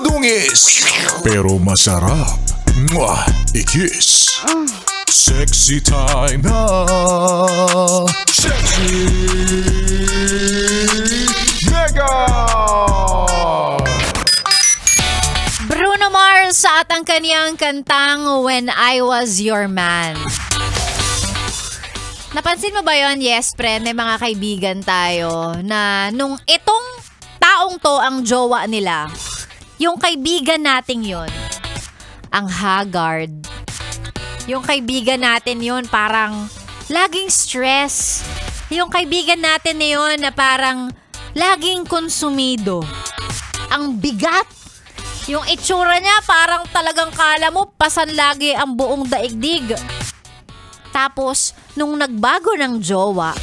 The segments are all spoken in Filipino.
madungis, pero masarap. Mwah! I-kiss. Sexy time na. Sexy Mega! Bruno Mars at ang kaniyang kantang When I Was Your Man. Napansin mo ba yon? Yes, friend, may mga kaibigan tayo na nung itong taong to ang jowa nila, yung kaibigan nating yon, ang haggard. Yung kaibigan natin yun parang laging stress. Yung kaibigan natin na yun na parang laging konsumido. Ang bigat. Yung itsura niya parang talagang kala mo pasan lagi ang buong daigdig. Tapos, nung nagbago ng jowa,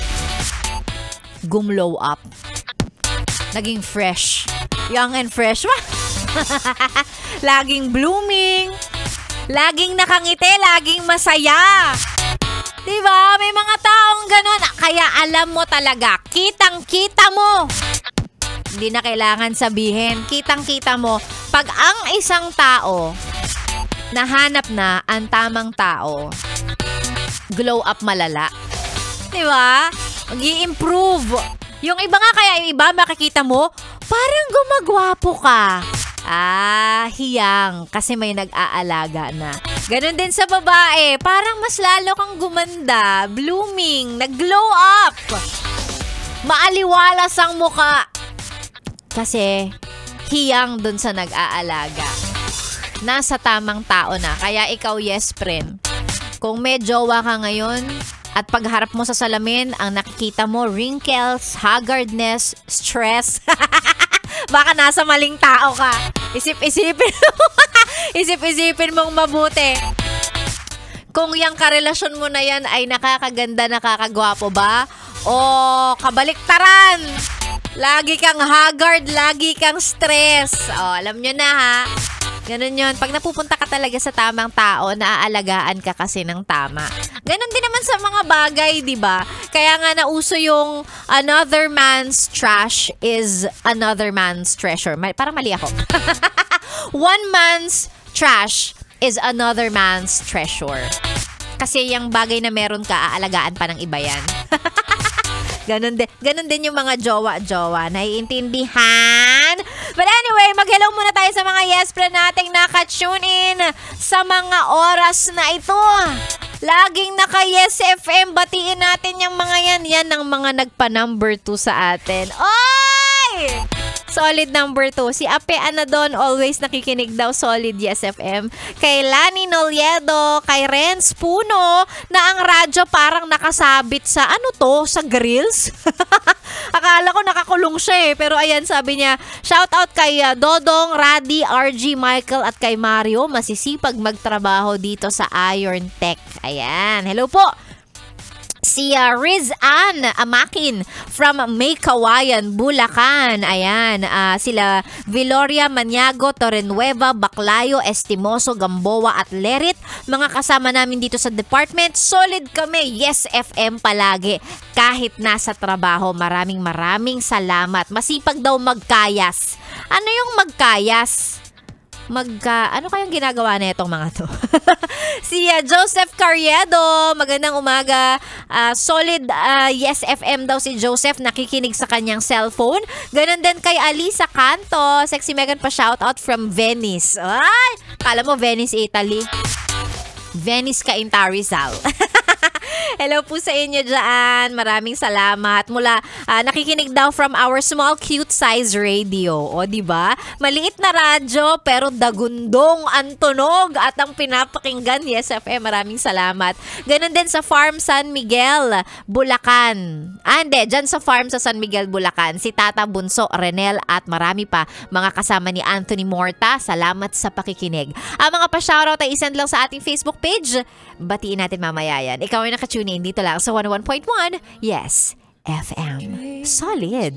gumlow up. Naging fresh. Young and fresh. Laging blooming. Laging nakangiti, laging masaya. Diba? May mga taong ganun. Kaya alam mo talaga, kitang-kita mo. Hindi na kailangan sabihin. Kitang-kita mo. Pag ang isang tao, nahanap na ang tamang tao, glow up malala. Diba? Mag-i-improve. Yung iba nga kaya, yung iba makikita mo, parang gumagwapo ka. Hiyang. Kasi may nag-aalaga na. Ganon din sa babae. Parang mas lalo kang gumanda. Blooming. Nag-glow up. Maaliwalas ang muka. Kasi hiyang dun sa nag-aalaga. Nasa tamang tao na. Kaya ikaw, yes, friend. Kung may jowa ka ngayon at pagharap mo sa salamin, ang nakikita mo, wrinkles, haggardness, stress. Baka nasa maling tao ka. Isip-isipin Isip-isipin mong mabuti. Kung yung karelasyon mo na yan ay nakakaganda, nakakagwapo ba? O kabaliktaran? Lagi kang haggard, lagi kang stress. Alam nyo na ha. Ganun yun. Pag napupunta ka talaga sa tamang tao, naaalagaan ka kasi ng tama. Ganun din naman sa mga bagay, di ba? Kaya nga nauso yung another man's trash is another man's treasure. Parang mali ako. One man's trash is another man's treasure. Kasi yung bagay na meron ka, aalagaan pa ng iba yan. Ganun din yung mga jowa-jowa. Naiintindihan? But anyway, mag-hello muna tayo sa mga yes friend nating naka-tune in sa mga oras na ito. Laging naka-yes FM. Batiin natin yung mga yan. Yan ang mga nagpa-number 2 sa atin. Oy! Solid number 2. Si Ape Anadon, always nakikinig daw. Solid yes FM. Kay Lani Noliedo, kay Renz Puno, na ang radyo parang nakasabit sa sa grills? Akala ko nakakulong siya eh. Pero ayan, sabi niya, shout out kay Dodong, Radi, RG, Michael at kay Mario. Masisipag magtrabaho dito sa Iron Tech. Ayan. Hello po. Si Riz Ann Amakin from Maykawayan, Bulacan. Ayan, sila Viloria, Maniago, Torrenueva, Baclayo, Estimoso, Gamboa at Lerit. Mga kasama namin dito sa department. Solid kami. Yes FM palagi. Kahit nasa trabaho. Maraming salamat. Masipag daw magkayas. Ano yung magkayas? Ano kayang ginagawa na itong mga to? Si Joseph Carriedo, magandang umaga. Solid yes FM daw si Joseph, nakikinig sa kanyang cellphone. Ganon din kay Alisa Canto, Sexy Megan pa shoutout from Venice. Ay, kala mo Venice, Italy. Venice Cainta, Rizal. Hello po sa inyo dyan. Maraming salamat. Mula, nakikinig daw from our small cute size radio. O, diba? Maliit na radyo, pero dagundong ang tunog at ang pinapakinggan. Yes, FM. Maraming salamat. Ganon din sa Farm San Miguel, Bulacan. Hindi, dyan sa farm sa San Miguel, Bulacan. Si Tata Bunso, Renel at marami pa. Mga kasama ni Anthony Morta. Salamat sa pakikinig. Ang mga pa-shoutout ay isend lang sa ating Facebook page. Batiin natin mamaya yan. Ikaw ay nakatune in dito lang sa 101.1 Yes FM. Solid.